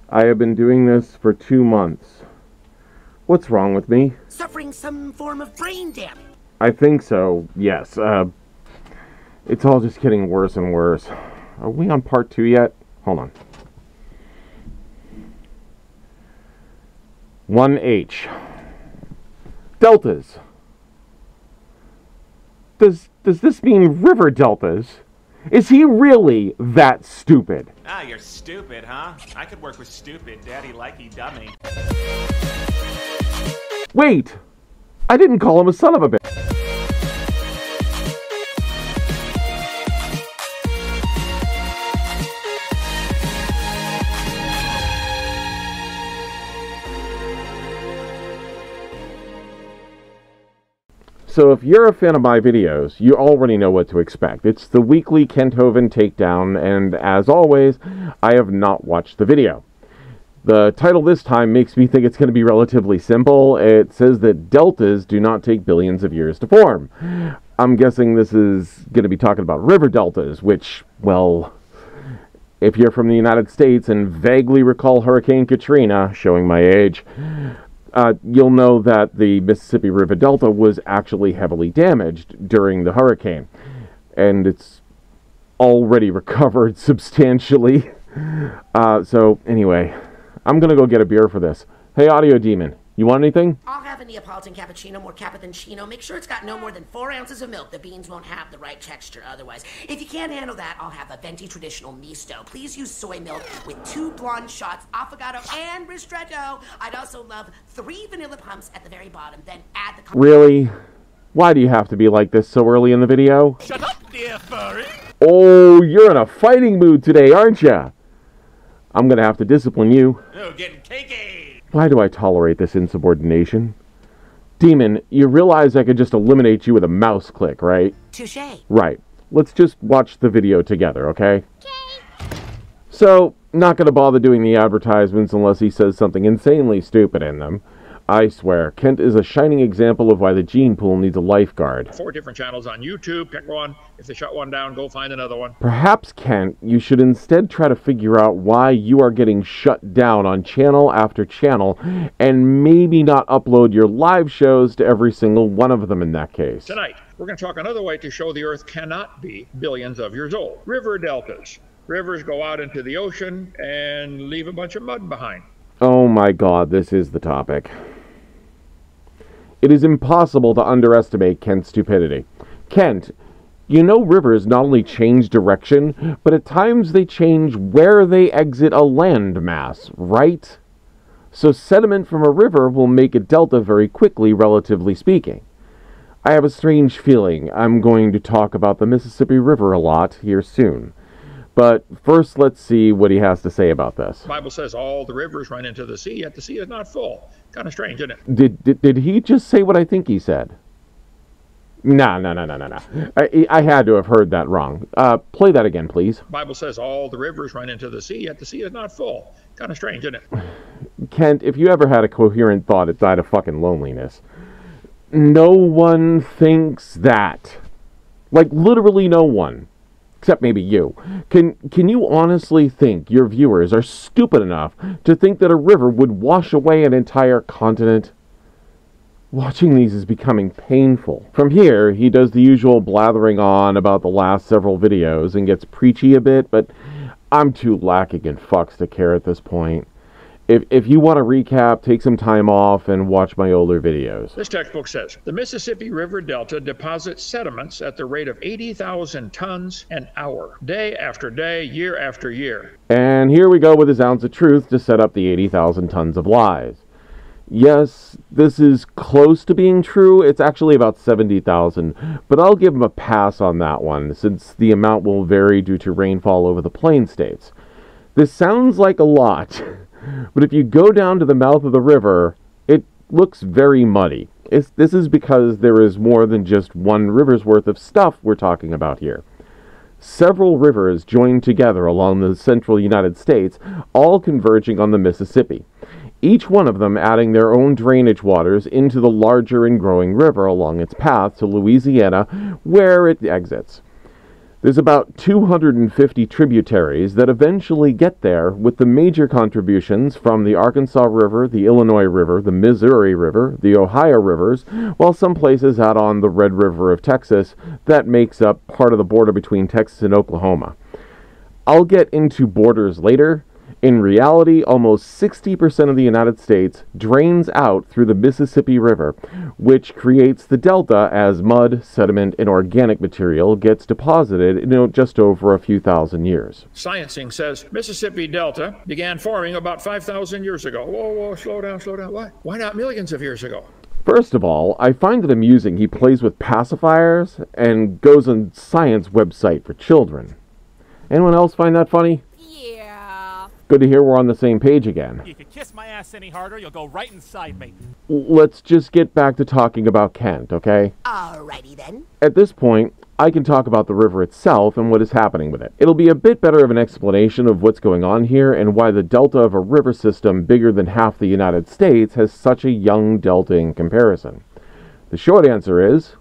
I have been doing this for 2 months. What's wrong with me? Suffering some form of brain damage. I think so, yes. It's all just getting worse and worse. Are we on part 2 yet? Hold on. 1H. Deltas. Does this mean river deltas? Is he really that stupid? Ah, you're stupid, huh? I could work with stupid, daddy likey dummy. Wait! I didn't call him a son of a bitch. So if you're a fan of my videos, you already know what to expect. It's the weekly Kent Hovind takedown, and as always, I have not watched the video. The title this time makes me think it's going to be relatively simple. It says that deltas do not take billions of years to form. I'm guessing this is going to be talking about river deltas, which, well, if you're from the United States and vaguely recall Hurricane Katrina, showing my age, you'll know that the Mississippi River Delta was actually heavily damaged during the hurricane. And it's already recovered substantially. So, anyway, I'm going to go get a beer for this. Hey, Audio Demon, you want anything? I'll have a Neapolitan cappuccino, more cappa than chino. Make sure it's got no more than 4 ounces of milk. The beans won't have the right texture otherwise. If you can't handle that, I'll have a venti traditional misto. Please use soy milk with 2 blonde shots, affogato, and ristretto. I'd also love 3 vanilla pumps at the very bottom. Then add the... Really? Why do you have to be like this so early in the video? Shut up, dear furry! Oh, you're in a fighting mood today, aren't you? I'm going to have to discipline you. Oh, getting cakey! Why do I tolerate this insubordination? Demon, you realize I could just eliminate you with a mouse click, right? Touché. Right. Let's just watch the video together, okay? Okay. So, not going to bother doing the advertisements unless he says something insanely stupid in them. I swear, Kent is a shining example of why the gene pool needs a lifeguard. 4 different channels on YouTube. Pick one. If they shut one down, go find another one. Perhaps, Kent, you should instead try to figure out why you are getting shut down on channel after channel, and maybe not upload your live shows to every single one of them in that case. Tonight, we're going to talk another way to show the Earth cannot be billions of years old. River deltas. Rivers go out into the ocean and leave a bunch of mud behind. Oh my God, this is the topic. It is impossible to underestimate Kent's stupidity. Kent, you know rivers not only change direction, but at times they change where they exit a land mass, right? So sediment from a river will make a delta very quickly, relatively speaking. I have a strange feeling I'm going to talk about the Mississippi River a lot here soon. But first, let's see what he has to say about this. The Bible says all the rivers run into the sea, yet the sea is not full. Kind of strange, isn't it? Did he just say what I think he said? No. I had to have heard that wrong. Play that again, please. The Bible says all the rivers run into the sea, yet the sea is not full. Kind of strange, isn't it? Kent, if you ever had a coherent thought, it died of fucking loneliness. No one thinks that. Like, literally no one. Except maybe you. Can you honestly think your viewers are stupid enough to think that a river would wash away an entire continent? Watching these is becoming painful. From here, he does the usual blathering on about the last several videos and gets preachy a bit, but I'm too lacking in fucks to care at this point. If you want to recap, take some time off and watch my older videos. This textbook says, the Mississippi River Delta deposits sediments at the rate of 80,000 tons an hour, day after day, year after year. And here we go with his ounce of truth to set up the 80,000 tons of lies. Yes, this is close to being true. It's actually about 70,000, but I'll give him a pass on that one, since the amount will vary due to rainfall over the plain states. This sounds like a lot. But if you go down to the mouth of the river, it looks very muddy. This is because there is more than just one river's worth of stuff we're talking about here. Several rivers join together along the central United States, all converging on the Mississippi, each one of them adding their own drainage waters into the larger and growing river along its path to Louisiana, where it exits. There's about 250 tributaries that eventually get there, with the major contributions from the Arkansas River, the Illinois River, the Missouri River, the Ohio Rivers, while some places add on the Red River of Texas that makes up part of the border between Texas and Oklahoma. I'll get into borders later. In reality, almost 60% of the United States drains out through the Mississippi River, which creates the delta as mud, sediment, and organic material gets deposited in just over a few thousand years. Sciencing says Mississippi Delta began forming about 5,000 years ago. Whoa, slow down. What? Why not millions of years ago? First of all, I find it amusing he plays with pacifiers and goes on science website for children. Anyone else find that funny? Good to hear we're on the same page again. If you kiss my ass any harder, you'll go right inside me. Let's just get back to talking about Kent, okay? Alrighty then. At this point, I can talk about the river itself and what is happening with it. It'll be a bit better of an explanation of what's going on here and why the delta of a river system bigger than half the United States has such a young delta in comparison. The short answer is,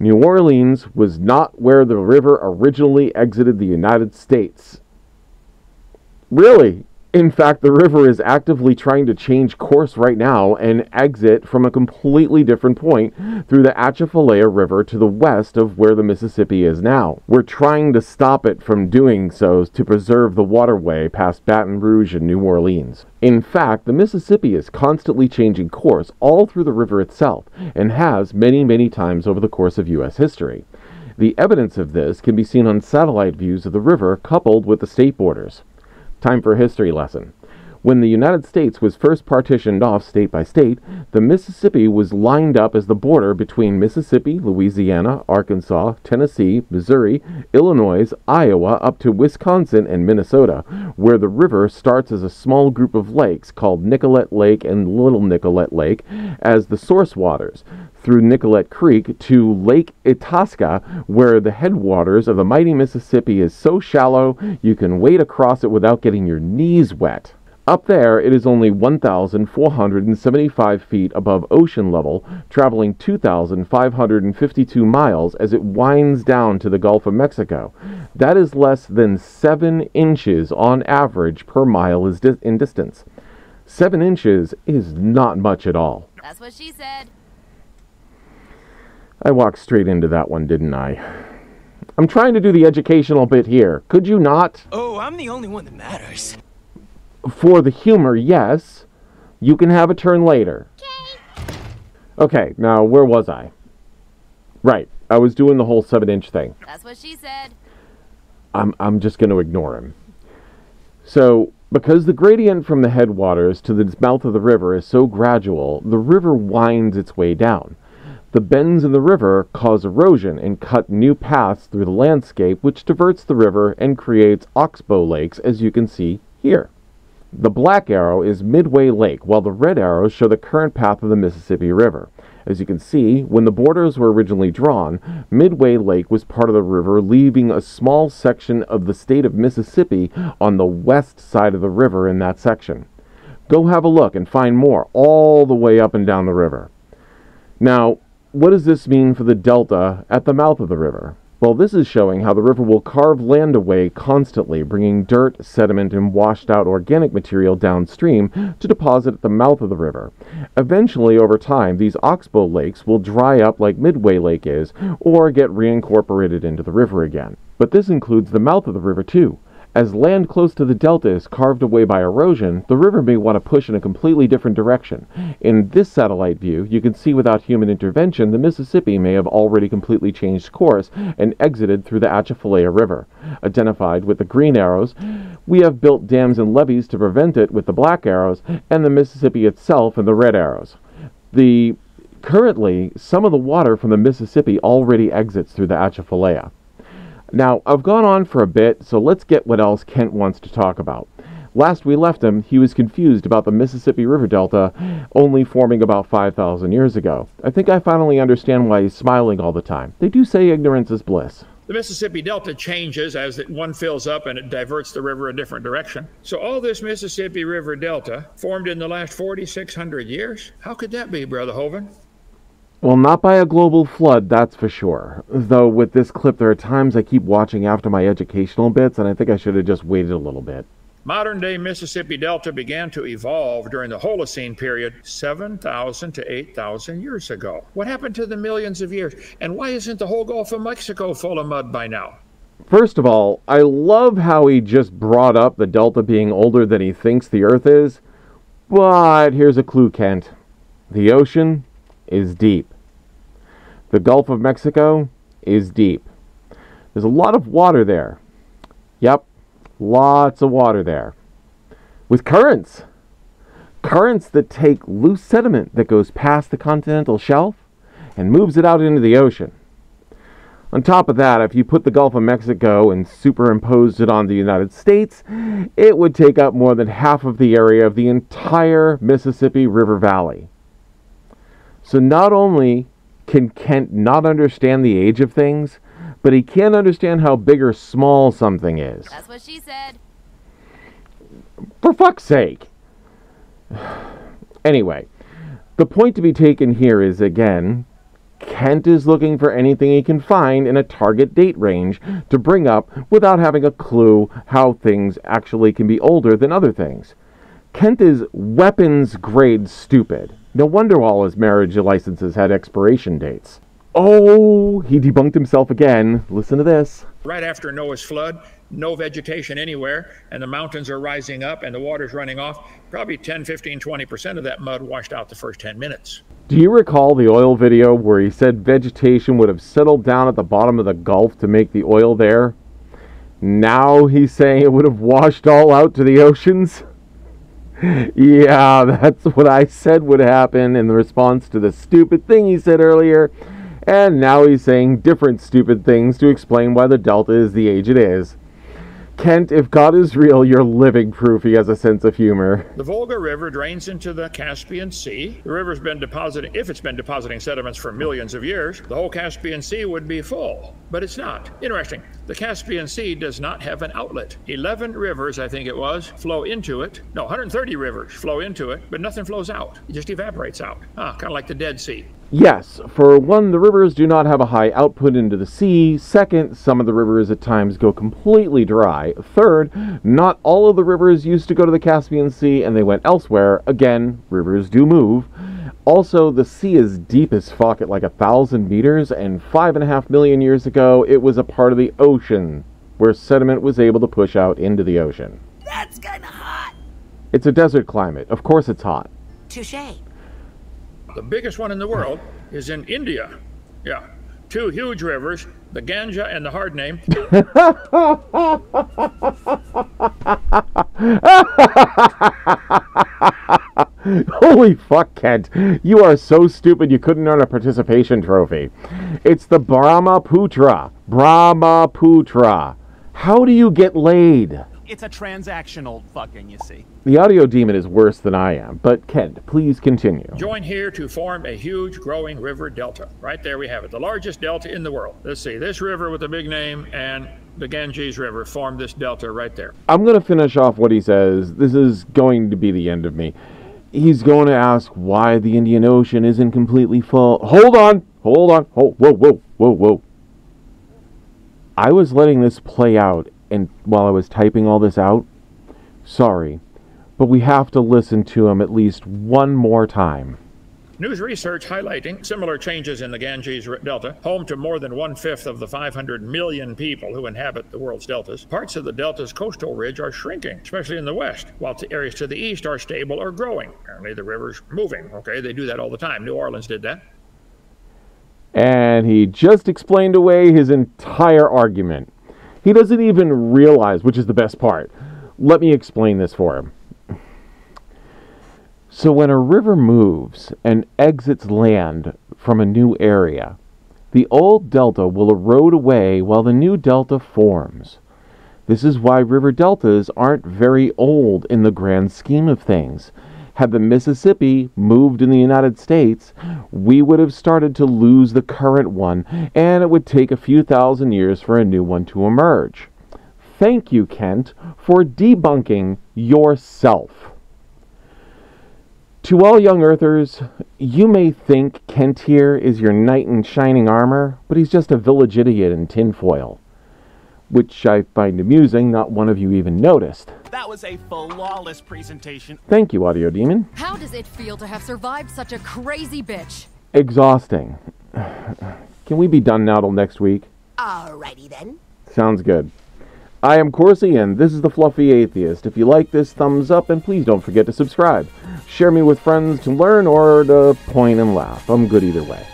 New Orleans was not where the river originally exited the United States. Really? In fact, the river is actively trying to change course right now and exit from a completely different point through the Atchafalaya River to the west of where the Mississippi is now. We're trying to stop it from doing so to preserve the waterway past Baton Rouge and New Orleans. In fact, the Mississippi is constantly changing course all through the river itself and has many times over the course of U.S. history. The evidence of this can be seen on satellite views of the river coupled with the state borders. Time for a history lesson. When the United States was first partitioned off state by state, the Mississippi was lined up as the border between Mississippi, Louisiana, Arkansas, Tennessee, Missouri, Illinois, Iowa, up to Wisconsin and Minnesota, where the river starts as a small group of lakes called Nicollet Lake and Little Nicollet Lake as the source waters, through Nicollet Creek to Lake Itasca, where the headwaters of the mighty Mississippi is so shallow you can wade across it without getting your knees wet. Up there, it is only 1,475 feet above ocean level, traveling 2,552 miles as it winds down to the Gulf of Mexico. That is less than 7 inches on average per mile in distance. 7 inches is not much at all. That's what she said. I walked straight into that one, didn't I? I'm trying to do the educational bit here. Could you not? Oh, I'm the only one that matters. For the humor, yes. You can have a turn later. Okay, now where was I? Right, I was doing the whole 7-inch thing. That's what she said. I'm just going to ignore him. So, because the gradient from the headwaters to the mouth of the river is so gradual, the river winds its way down. The bends in the river cause erosion and cut new paths through the landscape, which diverts the river and creates oxbow lakes, as you can see here. The black arrow is Midway Lake, while the red arrows show the current path of the Mississippi River. As you can see, when the borders were originally drawn, Midway Lake was part of the river, leaving a small section of the state of Mississippi on the west side of the river in that section. Go have a look and find more all the way up and down the river. Now, what does this mean for the delta at the mouth of the river? Well, this is showing how the river will carve land away constantly, bringing dirt, sediment, and washed out organic material downstream to deposit at the mouth of the river. Eventually, over time, these oxbow lakes will dry up like Midway Lake is, or get reincorporated into the river again. But this includes the mouth of the river too. As land close to the delta is carved away by erosion, the river may want to push in a completely different direction. In this satellite view, you can see without human intervention, the Mississippi may have already completely changed course and exited through the Atchafalaya River. Identified with the green arrows, we have built dams and levees to prevent it with the black arrows, and the Mississippi itself in the red arrows. Currently, some of the water from the Mississippi already exits through the Atchafalaya. Now, I've gone on for a bit, so let's get what else Kent wants to talk about. Last we left him, he was confused about the Mississippi River Delta only forming about 5,000 years ago. I think I finally understand why he's smiling all the time. They do say ignorance is bliss. The Mississippi Delta changes as one fills up and it diverts the river a different direction. So all this Mississippi River Delta formed in the last 4,600 years? How could that be, Brother Hovind? Well, not by a global flood, that's for sure. Though with this clip, there are times I keep watching after my educational bits, and I think I should have just waited a little bit. Modern-day Mississippi Delta began to evolve during the Holocene period 7,000 to 8,000 years ago. What happened to the millions of years? And why isn't the whole Gulf of Mexico full of mud by now? First of all, I love how he just brought up the Delta being older than he thinks the Earth is. But here's a clue, Kent. The ocean is deep. The Gulf of Mexico is deep. There's a lot of water there. Yep, lots of water there. With currents. Currents that take loose sediment that goes past the continental shelf and moves it out into the ocean. On top of that, if you put the Gulf of Mexico and superimposed it on the United States, it would take up more than half of the area of the entire Mississippi River Valley. So not only can Kent not understand the age of things, but he can't understand how big or small something is. That's what she said. For fuck's sake. Anyway, the point to be taken here is, again, Kent is looking for anything he can find in a target date range to bring up without having a clue how things actually can be older than other things. Kent is weapons grade stupid. No wonder all his marriage licenses had expiration dates. Oh, he debunked himself again. Listen to this. Right after Noah's flood, no vegetation anywhere, and the mountains are rising up and the water's running off. Probably 10, 15, 20% of that mud washed out the first 10 minutes. Do you recall the oil video where he said vegetation would have settled down at the bottom of the Gulf to make the oil there? Now he's saying it would have washed all out to the oceans? Yeah, that's what I said would happen in the response to the stupid thing he said earlier. And now he's saying different stupid things to explain why the Delta is the age it is. Kent, if God is real, you're living proof he has a sense of humor. The Volga River drains into the Caspian Sea. The river's been depositing, if it's been depositing sediments for millions of years, the whole Caspian Sea would be full. But it's not. Interesting. The Caspian Sea does not have an outlet. 11 rivers, I think it was, flow into it. No, 130 rivers flow into it, but nothing flows out. It just evaporates out. Kind of like the Dead Sea. Yes, for one, the rivers do not have a high output into the sea. Second, some of the rivers at times go completely dry. Third, not all of the rivers used to go to the Caspian Sea and they went elsewhere. Again, rivers do move. Also, the sea is deep as fuck at like 1,000 meters, and 5.5 million years ago, it was a part of the ocean where sediment was able to push out into the ocean. That's kinda hot. It's a desert climate. Of course it's hot. Touché. The biggest one in the world is in India. Yeah. 2 huge rivers, the Ganga and the hard name. Holy fuck, Kent. You are so stupid you couldn't earn a participation trophy. It's the Brahmaputra. Brahmaputra. How do you get laid? It's a transactional fucking, you see. The audio demon is worse than I am, but Kent, please continue. Join here to form a huge growing river delta. Right there we have it, the largest delta in the world. Let's see, this river with a big name and the Ganges River form this delta right there. I'm going to finish off what he says. This is going to be the end of me. He's going to ask why the Indian Ocean isn't completely full. Hold on. Whoa. I was letting this play out, and while I was typing all this out, sorry, but we have to listen to him at least one more time. News research highlighting similar changes in the Ganges Delta, home to more than 1/5 of the 500 million people who inhabit the world's deltas. Parts of the delta's coastal ridge are shrinking, especially in the west, while areas to the east are stable or growing. Apparently the river's moving. Okay, they do that all the time. New Orleans did that. And he just explained away his entire argument. He doesn't even realize, which is the best part. Let me explain this for him. So when a river moves and exits land from a new area, the old delta will erode away while the new delta forms. This is why river deltas aren't very old in the grand scheme of things. Had the Mississippi moved in the United States, we would have started to lose the current one, and it would take a few thousand years for a new one to emerge. Thank you, Kent, for debunking yourself. To all young Earthers, you may think Kent here is your knight in shining armor, but he's just a village idiot in tinfoil. Which I find amusing, not one of you even noticed. That was a flawless presentation. Thank you, Audio Demon. How does it feel to have survived such a crazy bitch? Exhausting. Can we be done now till next week? Alrighty then. Sounds good. I am Corsi, and this is the Fluffy Atheist. If you like this, thumbs up, and please don't forget to subscribe. Share me with friends to learn or to point and laugh. I'm good either way.